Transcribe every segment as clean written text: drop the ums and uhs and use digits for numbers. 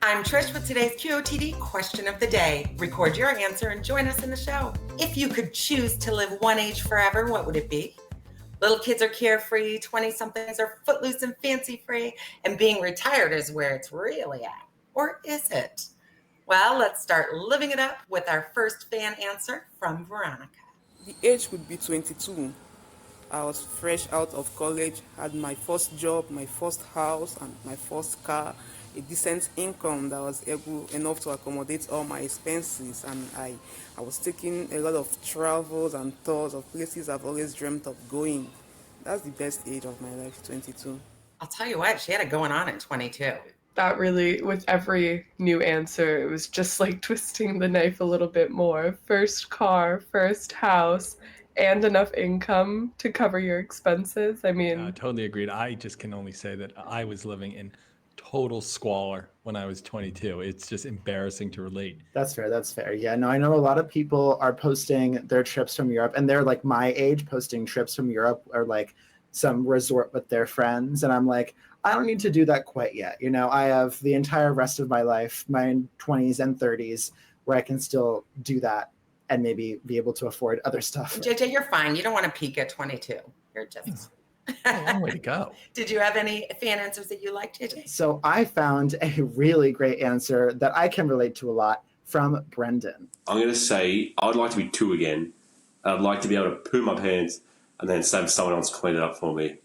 I'm Trish with today's QOTD Question of the Day. Record your answer and join us in the show. If you could choose to live one age forever, what would it be? Little kids are carefree, 20-somethings are footloose and fancy-free, and being retired is where it's really at. Or is it? Well, let's start living it up with our first fan answer from Veronica. The age would be 22. I was fresh out of college, had my first job, my first house, and my first car, a decent income that was enough to accommodate all my expenses, and I was taking a lot of travels and tours of places I've always dreamt of going. That's the best age of my life, 22. I'll tell you what, she had it going on at 22. That really, with every new answer, it was just like twisting the knife a little bit more. First car, first house, and enough income to cover your expenses. I mean, totally agreed. I just can only say that I was living in total squalor when I was 22. It's just embarrassing to relate. That's fair. Yeah, no, I know a lot of people are posting their trips from Europe, and they're like my age, posting trips from Europe or like some resort with their friends. And I'm like, I don't need to do that quite yet. You know, I have the entire rest of my life, my 20s and 30s, where I can still do that and maybe be able to afford other stuff. JJ, you're fine. You don't want to peak at 22. You're just... A long way to go. Did you have any fan answers that you liked, JJ? So I found a really great answer that I can relate to a lot from Brendan. I'm going to say I'd like to be 2 again. I'd like to be able to poo my pants and then have someone else clean it up for me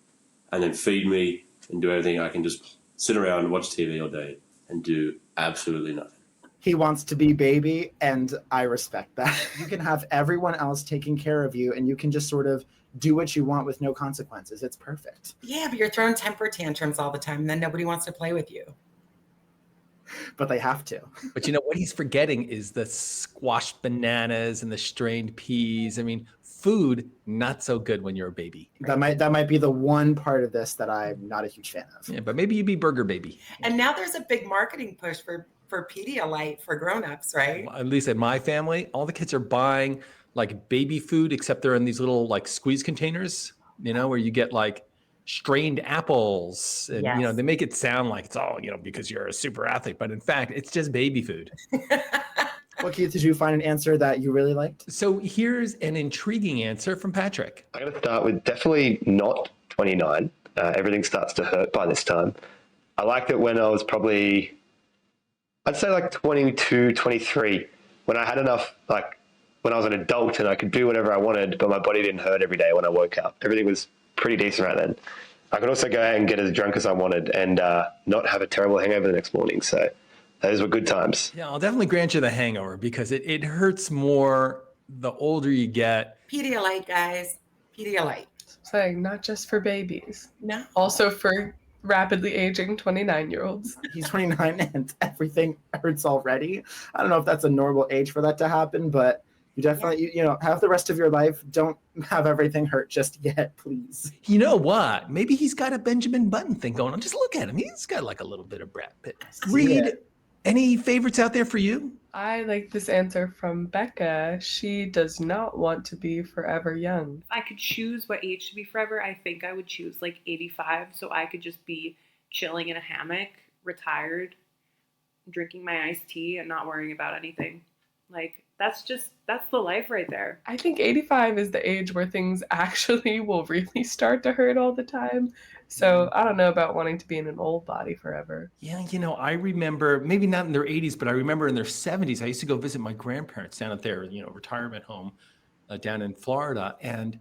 and then feed me and do everything. I can just sit around and watch TV all day and do absolutely nothing. He wants to be baby, and I respect that. You can have everyone else taking care of you, and you can just sort of do what you want with no consequences. It's perfect. Yeah, but you're throwing temper tantrums all the time, and then nobody wants to play with you. But they have to. But you know what he's forgetting is the squashed bananas and the strained peas. I mean, food, not so good when you're a baby. That might be the one part of this that I'm not a huge fan of. Yeah, but maybe you'd be burger baby. And now there's a big marketing push for Pedialyte for grown-ups, right? At least at my family, all the kids are buying like baby food, except they're in these little like squeeze containers, you know, where you get like strained apples. And, Yes. you know, they make it sound like it's all, you know, because you're a super athlete. But in fact, it's just baby food. Well, Keith, did you find an answer that you really liked? So here's an intriguing answer from Patrick. I'm going to start with definitely not 29. Everything starts to hurt by this time. I liked it when I was probably, I'd say like 22, 23, when I had enough, like when I was an adult and I could do whatever I wanted, but my body didn't hurt every day when I woke up. Everything was pretty decent right then. I could also go out and get as drunk as I wanted and not have a terrible hangover the next morning. So those were good times. Yeah, I'll definitely grant you the hangover because it hurts more the older you get. Pedialyte, guys. Pedialyte. saying not just for babies, No. also for rapidly aging 29-year-olds. He's 29 and everything hurts already. I don't know if that's a normal age for that to happen, but you definitely, you know, have the rest of your life. Don't have everything hurt just yet, please. You know what? Maybe he's got a Benjamin Button thing going on. Just look at him. He's got like a little bit of Brad Pitt. Reed, any favorites out there for you? I like this answer from Becca. She does not want to be forever young. If I could choose what age to be forever, I think I would choose like 85, so I could just be chilling in a hammock, retired, drinking my iced tea and not worrying about anything. Like, that's the life right there. I think 85 is the age where things actually will really start to hurt all the time. So I don't know about wanting to be in an old body forever. Yeah, you know, I remember, maybe not in their 80s, but I remember in their 70s, I used to go visit my grandparents down at their, you know, retirement home down in Florida. And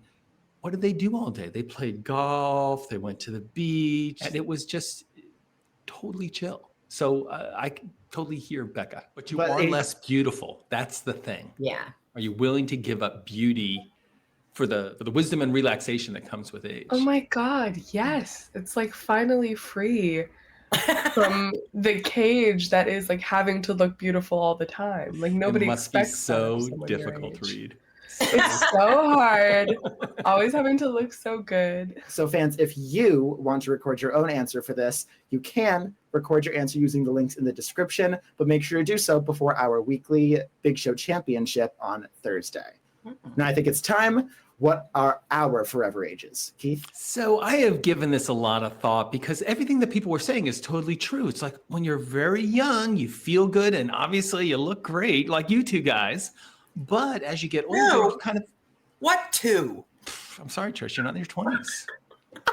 what did they do all day? They played golf, they went to the beach, and it was just totally chill. So I can totally hear Becca, but you are less beautiful. That's the thing. Yeah. Are you willing to give up beauty for the wisdom and relaxation that comes with age? Oh my God, yes. It's like finally free from the cage that is like having to look beautiful all the time. Like nobody it must expects be so someone your difficult to age. read. It's so hard. Always having to look so good. So fans, if you want to record your own answer for this, you can record your answer using the links in the description, but make sure to do so before our weekly Big Show Championship on Thursday. Now I think it's time what are our forever ages? Keith? So I have given this a lot of thought because everything that people were saying is totally true. It's like when you're very young, you feel good and obviously you look great, like you two guys. But as you get older, No. you kind of, What two? I'm sorry, Trish, you're not in your 20s.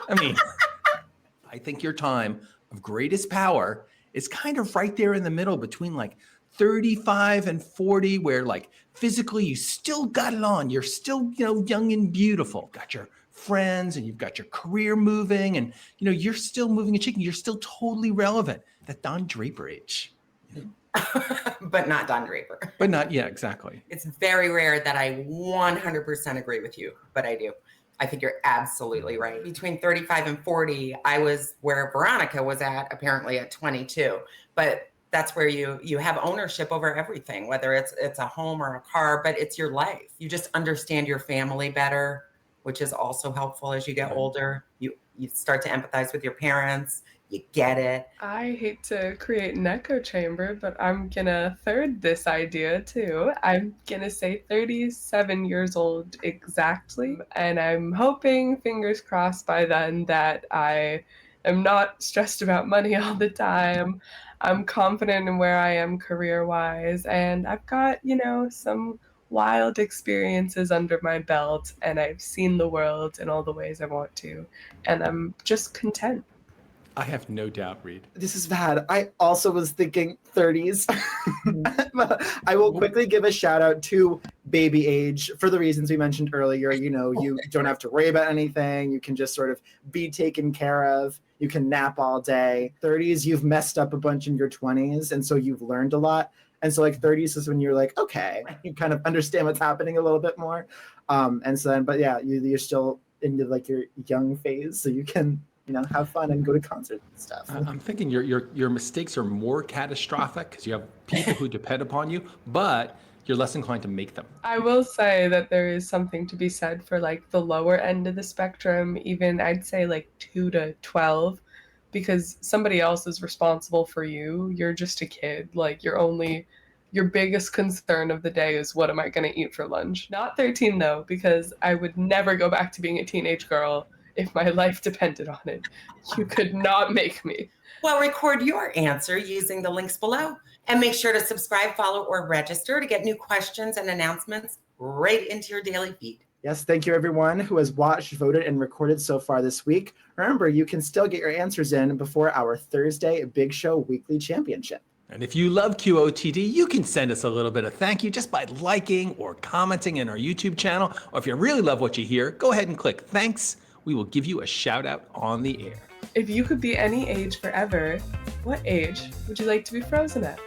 I mean, I think your time of greatest power is kind of right there in the middle between like 35 and 40, where like physically you still got it on. You're still, young and beautiful. Got your friends and you've got your career moving and, you're still moving and shaking. You're still totally relevant. That Don Draper age. But not Don Draper. But not, yeah, exactly. It's very rare that I 100% agree with you, but I do. I think you're absolutely right. Between 35 and 40, I was where Veronica was at, apparently at 22. But that's where you have ownership over everything, whether it's a home or a car, but it's your life. You just understand your family better, which is also helpful as you get older. You start to empathize with your parents. You get it. I hate to create an echo chamber, but I'm gonna third this idea too. I'm gonna say 37 years old exactly. And I'm hoping, fingers crossed by then, that I am not stressed about money all the time. I'm confident in where I am career-wise, and I've got, some wild experiences under my belt, and I've seen the world in all the ways I want to, and I'm just content. I have no doubt, Reed. This is bad. I also was thinking 30s. I will quickly give a shout out to baby age for the reasons we mentioned earlier. You don't have to worry about anything. You can just sort of be taken care of. You can nap all day. 30s, you've messed up a bunch in your 20s. And so you've learned a lot. And so like 30s is when you're like, okay, you kind of understand what's happening a little bit more. And so then, but yeah, you're still into like your young phase. So you can, have fun and go to concerts and stuff. I'm thinking your mistakes are more catastrophic because you have people who depend upon you, but you're less inclined to make them. I will say that there is something to be said for like the lower end of the spectrum, even I'd say like 2 to 12, because somebody else is responsible for you. You're just a kid. Like your biggest concern of the day is what am I going to eat for lunch? Not 13 though, because I would never go back to being a teenage girl if my life depended on it. You could not make me. Well, record your answer using the links below and make sure to subscribe, follow, or register to get new questions and announcements right into your daily feed. Yes, thank you everyone who has watched, voted, and recorded so far this week. Remember, you can still get your answers in before our Thursday Big Show Weekly Championship. And if you love QOTD, you can send us a little bit of thank you just by liking or commenting in our YouTube channel. Or if you really love what you hear, go ahead and click thanks. We will give you a shout out on the air. If you could be any age forever, what age would you like to be frozen at?